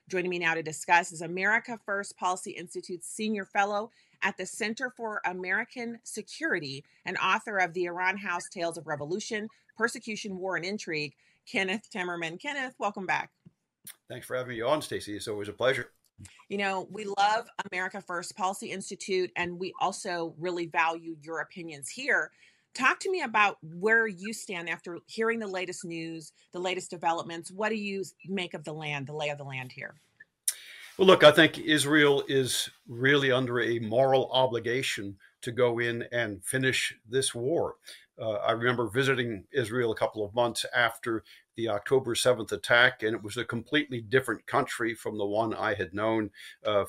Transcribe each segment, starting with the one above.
Joining me now to discuss is America First Policy Institute's senior fellow at the Center for American Security and author of the Iran House Tales of Revolution, Persecution, War, and Intrigue, Kenneth Timmerman. Kenneth, welcome back. Thanks for having me on, Stacy. It's always a pleasure. You know, we love America First Policy Institute, and we also really value your opinions here. Talk to me about where you stand after hearing the latest news, the latest developments. What do you make of the land, the lay of the land here? Well, look, I think Israel is really under a moral obligation to go in and finish this war. I remember visiting Israel a couple of months after the October 7th attack, and it was a completely different country from the one I had known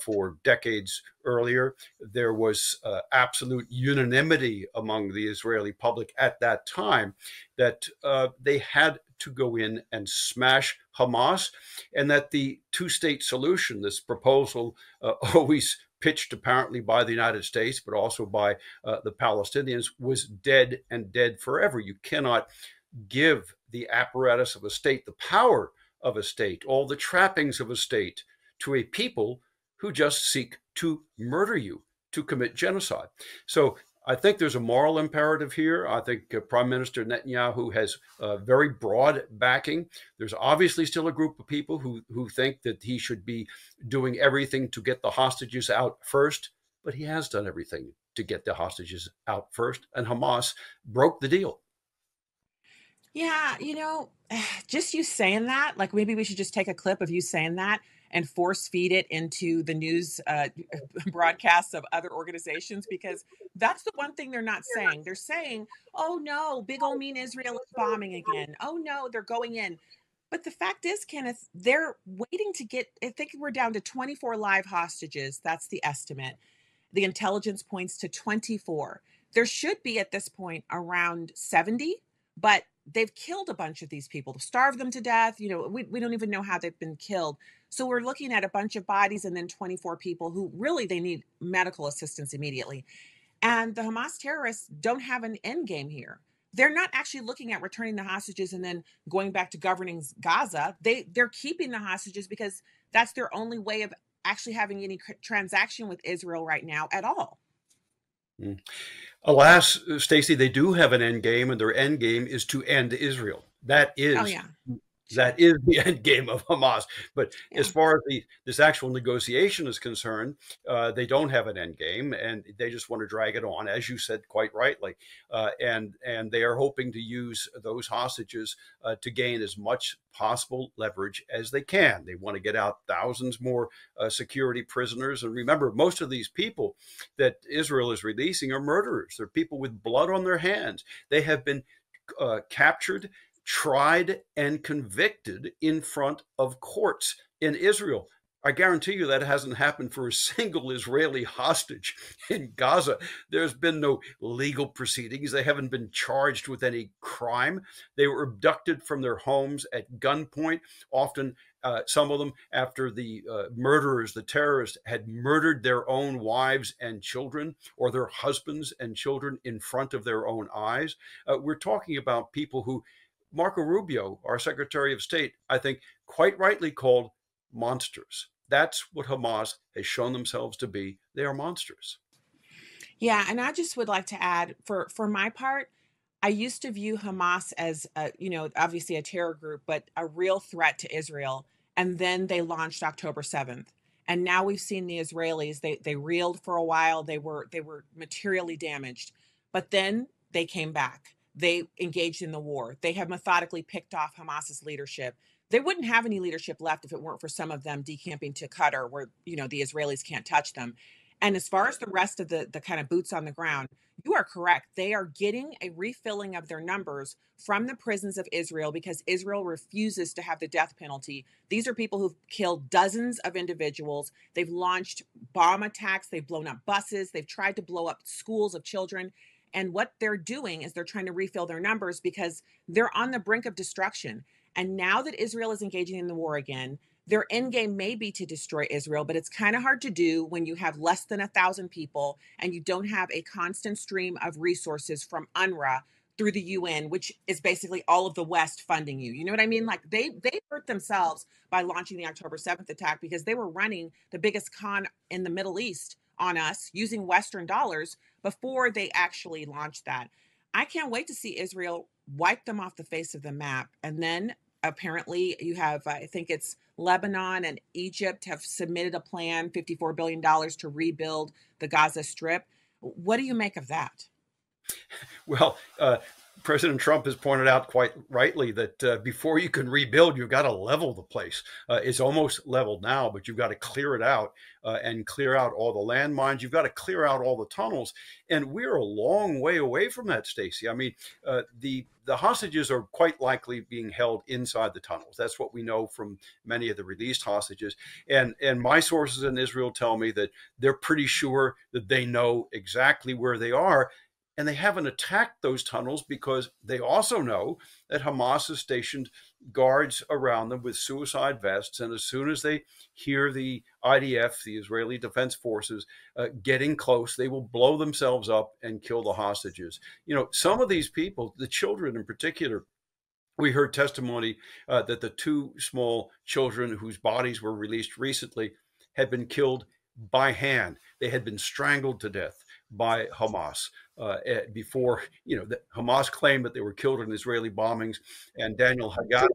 for decades earlier. There was absolute unanimity among the Israeli public at that time that they had to go in and smash Hamas, and that the two-state solution, this proposal always pitched apparently by the United States, but also by the Palestinians, was dead and dead forever. You cannot give the apparatus of a state, the power of a state, all the trappings of a state to a people who just seek to murder you, to commit genocide. So I think there's a moral imperative here. I think Prime Minister Netanyahu has very broad backing. There's obviously still a group of people who think that he should be doing everything to get the hostages out first, but he has done everything to get the hostages out first, and Hamas broke the deal. Yeah, just you saying that, like maybe we should just take a clip of you saying that and force feed it into the news broadcasts of other organizations, because that's the one thing they're not saying. They're saying, oh no, big old mean Israel is bombing again. Oh no, they're going in. But the fact is, Kenneth, they're waiting to get, I think we're down to 24 live hostages. That's the estimate. The intelligence points to 24. There should be at this point around 70, but they've killed a bunch of these people, starved them to death. We don't even know how they've been killed. So we're looking at a bunch of bodies and then 24 people who really they need medical assistance immediately. And the Hamas terrorists don't have an end game here. They're not actually looking at returning the hostages and then going back to governing Gaza. They're keeping the hostages because that's their only way of actually having any transaction with Israel right now at all. Mm. Alas, Stacy, they do have an end game, and their end game is to end Israel. That Oh is yeah, sure. that is the end game of Hamas. But as Yeah. far as this actual negotiation is concerned, they don't have an end game, and they just want to drag it on, as you said quite rightly. And they are hoping to use those hostages to gain as much possible leverage as they can. They want to get out thousands more security prisoners. And remember, most of these people that Israel is releasing are murderers. They're people with blood on their hands. They have been captured, tried, and convicted in front of courts in Israel. I guarantee you that hasn't happened for a single Israeli hostage in Gaza. There's been no legal proceedings. They haven't been charged with any crime. They were abducted from their homes at gunpoint, often some of them after the murderers, the terrorists, had murdered their own wives and children or their husbands and children in front of their own eyes. We're talking about people who Marco Rubio, our Secretary of State, I think quite rightly called monsters. That's what Hamas has shown themselves to be. They are monsters. Yeah, and I just would like to add, for my part, I used to view Hamas as, obviously a terror group, but a real threat to Israel. And then they launched October 7th, and now we've seen the Israelis. They reeled for a while. They were materially damaged, but then they came back. They engaged in the war. They have methodically picked off Hamas's leadership. They wouldn't have any leadership left if it weren't for some of them decamping to Qatar, where the Israelis can't touch them. And as far as the rest of the kind of boots on the ground, you are correct. They are getting a refilling of their numbers from the prisons of Israel because Israel refuses to have the death penalty. These are people who've killed dozens of individuals. They've launched bomb attacks. They've blown up buses. They've tried to blow up schools of children. And what they're doing is they're trying to refill their numbers because they're on the brink of destruction. And now that Israel is engaging in the war again, their end game may be to destroy Israel, but it's kind of hard to do when you have less than 1,000 people and you don't have a constant stream of resources from UNRWA through the UN, which is basically all of the West funding you. You know what I mean? Like they hurt themselves by launching the October 7th attack because they were running the biggest con in the Middle East on us using Western dollars before they actually launched that. I can't wait to see Israel wipe them off the face of the map. And then apparently you have, I think it's Lebanon and Egypt have submitted a plan, $54 billion to rebuild the Gaza Strip. What do you make of that? Well, President Trump has pointed out quite rightly that before you can rebuild, you've got to level the place. It's almost leveled now, but you've got to clear it out and clear out all the landmines. You've got to clear out all the tunnels, and we're a long way away from that, Stacy. I mean, the hostages are quite likely being held inside the tunnels. That's what we know from many of the released hostages. And my sources in Israel tell me that they're pretty sure that they know exactly where they are, and they haven't attacked those tunnels because they also know that Hamas has stationed guards around them with suicide vests. And as soon as they hear the IDF, the Israeli Defense Forces, getting close, they will blow themselves up and kill the hostages. You know, some of these people, the children in particular, we heard testimony that the two small children whose bodies were released recently had been killed by hand. They had been strangled to death by Hamas before, Hamas claimed that they were killed in Israeli bombings. And Daniel Haggad,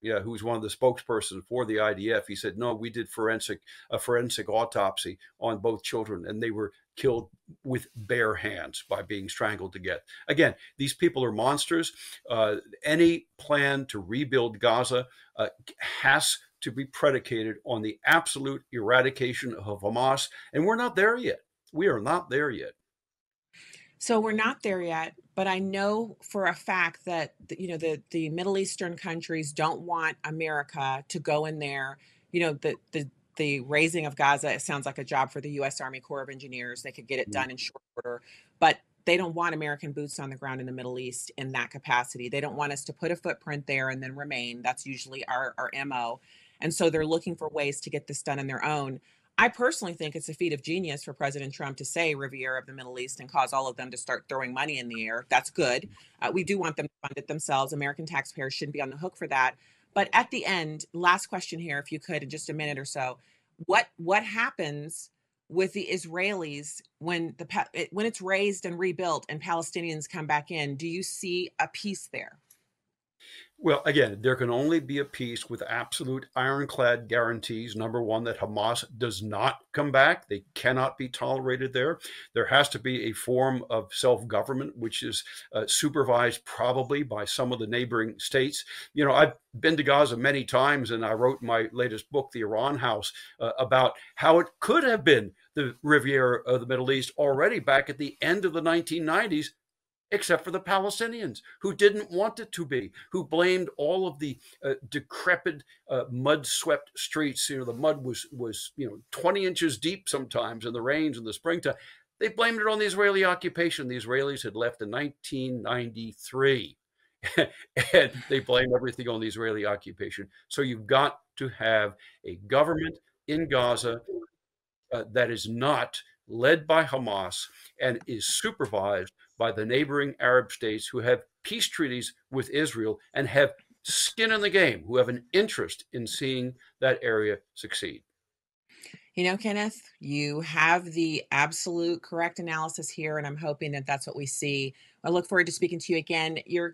yeah, who's one of the spokespersons for the IDF, he said, no, we did a forensic autopsy on both children, and they were killed with bare hands by being strangled to death. Again, these people are monsters. Any plan to rebuild Gaza has to be predicated on the absolute eradication of Hamas, and we're not there yet. We are not there yet. So we're not there yet, but I know for a fact that the Middle Eastern countries don't want America to go in there. The raising of Gaza, it sounds like a job for the U.S. Army Corps of Engineers. They could get it done in short order, but they don't want American boots on the ground in the Middle East in that capacity. They don't want us to put a footprint there and then remain. That's usually our MO. And so they're looking for ways to get this done on their own. I personally think it's a feat of genius for President Trump to say Riviera of the Middle East and cause all of them to start throwing money in the air. That's good. We do want them to fund it themselves. American taxpayers shouldn't be on the hook for that. But at the end, last question here, if you could, in just a minute or so, what happens with the Israelis when it's raised and rebuilt and Palestinians come back in? Do you see a peace there? Well, again, there can only be a peace with absolute ironclad guarantees. Number one, that Hamas does not come back. They cannot be tolerated there. There has to be a form of self government, which is supervised probably by some of the neighboring states. You know, I've been to Gaza many times, and I wrote my latest book, The Iran House, about how it could have been the Riviera of the Middle East already back at the end of the 1990s, except for the Palestinians who didn't want it to be, who blamed all of the decrepit, mud-swept streets. You know, the mud was 20 inches deep sometimes in the rains in the springtime. They blamed it on the Israeli occupation. The Israelis had left in 1993, and they blame everything on the Israeli occupation. So you've got to have a government in Gaza that is not led by Hamas and is supervised by the neighboring Arab states who have peace treaties with Israel and have skin in the game, who have an interest in seeing that area succeed. Kenneth, you have the absolute correct analysis here, and I'm hoping that that's what we see. I look forward to speaking to you again. You're